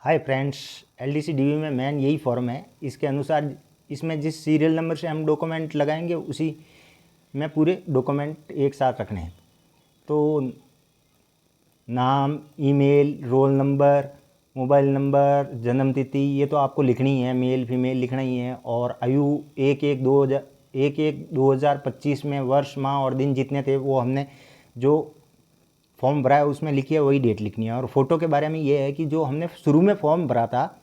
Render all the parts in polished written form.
Hi friends, LDC-DB में main यही form है। इसके अनुसार इसमें जिस सीरियल नंबर से हम डॉक्यूमेंट लगाएंगे उसी में पूरे डॉक्यूमेंट एक साथ रखने हैं। तो नाम, email, roll number, mobile number, जन्म तिथि ये तो आपको लिखनी है, मेल फीमेल लिखना ही है। और आयु 1/1/2025 में वर्ष, माह और दिन जितने थे वो हमने जो फॉर्म भरा है उसमें लिखी है वही डेट लिखनी है। और फ़ोटो के बारे में ये है कि जो हमने शुरू में फॉर्म भरा था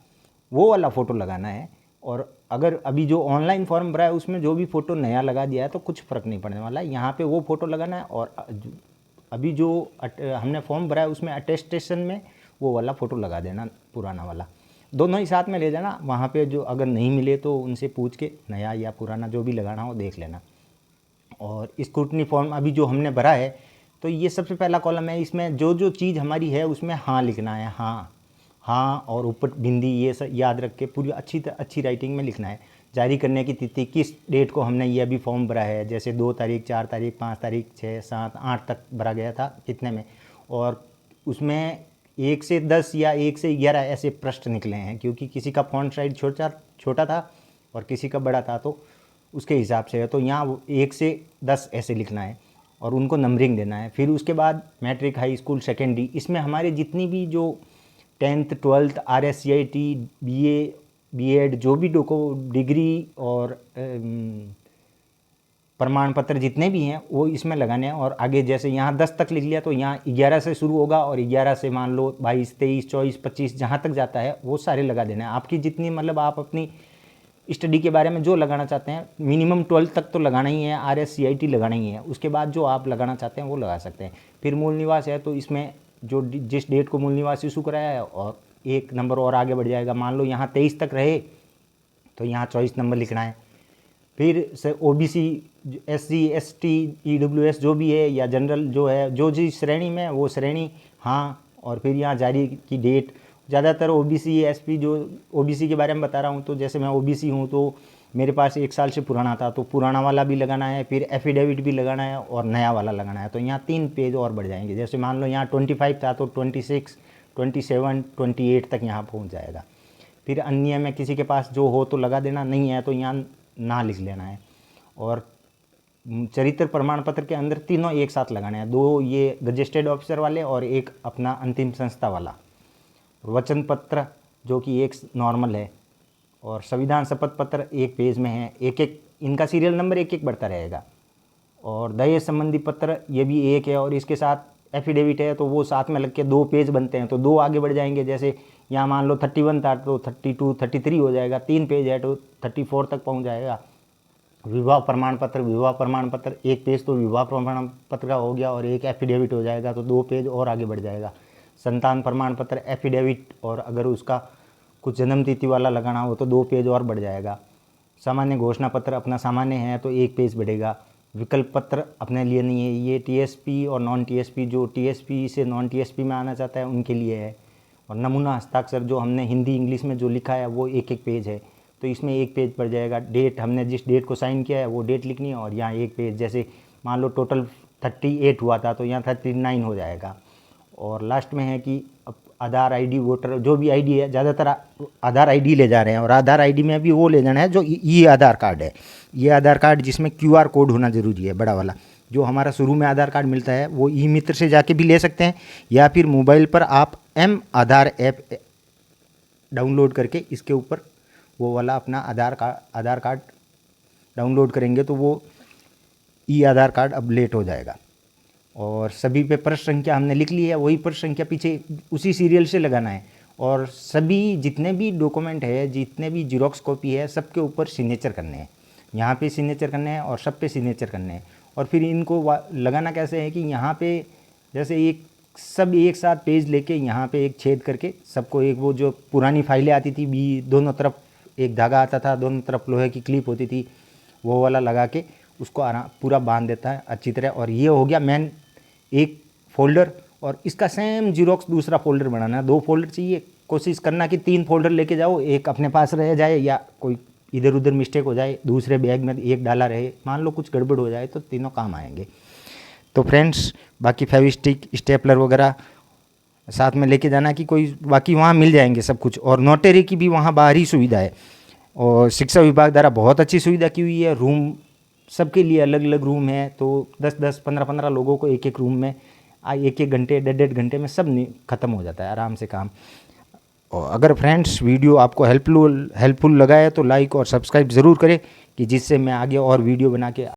वो वाला फ़ोटो लगाना है। और अगर अभी जो ऑनलाइन फॉर्म भरा है उसमें जो भी फ़ोटो नया लगा दिया है तो कुछ फ़र्क नहीं पड़ने वाला है। यहाँ पे वो फ़ोटो लगाना है। और अभी जो हमने फॉर्म भरा है उसमें अटेस्टेशन में वो वाला फ़ोटो लगा देना, पुराना वाला। दोनों ही साथ में ले जाना। वहाँ पे जो अगर नहीं मिले तो उनसे पूछ के नया या पुराना जो भी लगाना हो देख लेना। और स्क्रूटनी फॉर्म अभी जो हमने भरा है तो ये सबसे पहला कॉलम है। इसमें जो जो चीज़ हमारी है उसमें हाँ लिखना है, हाँ हाँ, और ऊपर बिंदी ये सब याद रख के पूरी अच्छी राइटिंग में लिखना है। जारी करने की तिथि, किस डेट को हमने ये अभी फॉर्म भरा है, जैसे 2 तारीख, 4 तारीख, 5 तारीख, 6, 7, 8 तक भरा गया था कितने में। और उसमें 1 से 10 या 1 से 11 ऐसे पृष्ठ निकले हैं, क्योंकि किसी का फॉन्ट साइज छोटा था और किसी का बड़ा था तो उसके हिसाब से है। तो यहाँ 1 से 10 ऐसे लिखना है और उनको नंबरिंग देना है। फिर उसके बाद मैट्रिक, हाई स्कूल, सेकेंडरी, इसमें हमारे जितनी भी जो 10th 12th RSCIT, BA, B.Ed जो भी डिग्री और प्रमाण पत्र जितने भी हैं वो इसमें लगाने हैं। और आगे जैसे यहाँ 10 तक लिख लिया तो यहाँ 11 से शुरू होगा और 11 से मान लो 22, 23, 24, 25 जहाँ तक जाता है वो सारे लगा देना है। आपकी जितनी मतलब आप अपनी स्टडी के बारे में जो लगाना चाहते हैं, मिनिमम 12 तक तो लगाना ही है, RSCIT लगाना ही है। उसके बाद जो आप लगाना चाहते हैं वो लगा सकते हैं। फिर मूल निवास है तो इसमें जो जिस डेट को मूल निवास इशू कराया है और एक नंबर और आगे बढ़ जाएगा। मान लो यहाँ 23 तक रहे तो यहाँ 24 नंबर लिखना है। फिर से OBC, SC, ST, EWS जो भी है या जनरल जो है, जो जिस श्रेणी में वो श्रेणी, हाँ। और फिर यहाँ जारी की डेट, ज़्यादातर OBC SP, जो OBC के बारे में बता रहा हूँ तो जैसे मैं OBC हूँ तो मेरे पास 1 साल से पुराना था तो पुराना वाला भी लगाना है, फिर एफिडेविट भी लगाना है और नया वाला लगाना है। तो यहाँ 3 पेज और बढ़ जाएंगे। जैसे मान लो यहाँ 25 था तो 26, 27, 28 तक यहाँ पहुँच जाएगा। फिर अन्य में किसी के पास जो हो तो लगा देना, नहीं है तो यहाँ ना लिख लेना है। और चरित्र प्रमाण पत्र के अंदर तीनों एक साथ लगाने हैं, 2 ये गजेस्टेड ऑफिसर वाले और एक अपना अंतिम संस्था वाला। वचन पत्र जो कि एक नॉर्मल है और संविधान शपथ पत्र 1 पेज में है। एक एक इनका सीरियल नंबर एक एक बढ़ता रहेगा। और दहेज संबंधी पत्र ये भी एक है और इसके साथ एफिडेविट है तो वो साथ में लग के 2 पेज बनते हैं तो 2 आगे बढ़ जाएंगे। जैसे यहाँ मान लो 31 था तो 32, 33 हो जाएगा। 3 पेज है तो 34 तक पहुँच जाएगा। विवाह प्रमाण पत्र 1 पेज तो विवाह प्रमाण पत्र का हो गया और एक एफिडेविट हो जाएगा तो 2 पेज और आगे बढ़ जाएगा। संतान प्रमाण पत्र, एफिडेविट, और अगर उसका कुछ जन्म तिथि वाला लगाना हो तो 2 पेज और बढ़ जाएगा। सामान्य घोषणा पत्र अपना सामान्य है तो 1 पेज बढ़ेगा। विकल्प पत्र अपने लिए नहीं है, ये TSP और नॉन TSP, जो TSP से नॉन TSP में आना चाहता है उनके लिए है। और नमूना हस्ताक्षर जो हमने हिंदी इंग्लिश में जो लिखा है वो 1 पेज है तो इसमें 1 पेज पड़ जाएगा। डेट, हमने जिस डेट को साइन किया है वो डेट लिखनी है और यहाँ 1 पेज। जैसे मान लो टोटल 38 हुआ था तो यहाँ 39 हो जाएगा। और लास्ट में है कि आधार ID, वोटर जो भी ID है, ज़्यादातर आधार ID ले जा रहे हैं और आधार ID में भी वो ले जाना है जो ये आधार कार्ड है। ये आधार कार्ड जिसमें QR कोड होना ज़रूरी है, बड़ा वाला। जो हमारा शुरू में आधार कार्ड मिलता है वो ई-मित्र से जाके भी ले सकते हैं या फिर मोबाइल पर आप M-आधार ऐप डाउनलोड करके इसके ऊपर वो वाला अपना आधार कार्ड डाउनलोड करेंगे तो वो आधार कार्ड अब लेट हो जाएगा। और सभी पे पृष्ठ संख्या हमने लिख ली है, वही पृष्ठ संख्या पीछे उसी सीरियल से लगाना है। और सभी जितने भी डॉक्यूमेंट है, जितने भी जीरोक्स कॉपी है, सबके ऊपर सिग्नेचर करने हैं। यहाँ पे सिग्नेचर करने हैं और सब पे सिग्नेचर करने हैं। और फिर इनको लगाना कैसे है कि यहाँ पे जैसे सब एक साथ पेज लेके यहाँ पे एक छेद करके सबको, एक वो जो पुरानी फाइलें आती थी दोनों तरफ एक धागा आता था, दोनों तरफ लोहे की क्लिप होती थी, वो वाला लगा के उसको पूरा बांध देता है अच्छी तरह। और ये हो गया मेन एक फोल्डर। और इसका सेम जीरोक्स दूसरा फोल्डर बनाना है। 2 फोल्डर चाहिए, कोशिश करना कि 3 फोल्डर लेके जाओ, एक अपने पास रह जाए या कोई इधर उधर मिस्टेक हो जाए, दूसरे बैग में एक डाला रहे, मान लो कुछ गड़बड़ हो जाए तो तीनों काम आएंगे। तो फ्रेंड्स, बाकी फेविस्टिक, स्टेपलर वगैरह साथ में लेके जाना कि कोई, बाकी वहाँ मिल जाएंगे सब कुछ। और नोटरी की भी वहाँ बाहर ही सुविधा है। और शिक्षा विभाग द्वारा बहुत अच्छी सुविधा की हुई है। रूम सबके लिए अलग अलग रूम है, तो 10-10, 15-15 लोगों को एक एक रूम में 1-1 घंटे, 1.5 घंटे में सब ख़त्म हो जाता है आराम से काम। और अगर फ्रेंड्स वीडियो आपको हेल्पफुल लगा है तो लाइक और सब्सक्राइब ज़रूर करें, कि जिससे मैं आगे और वीडियो बना के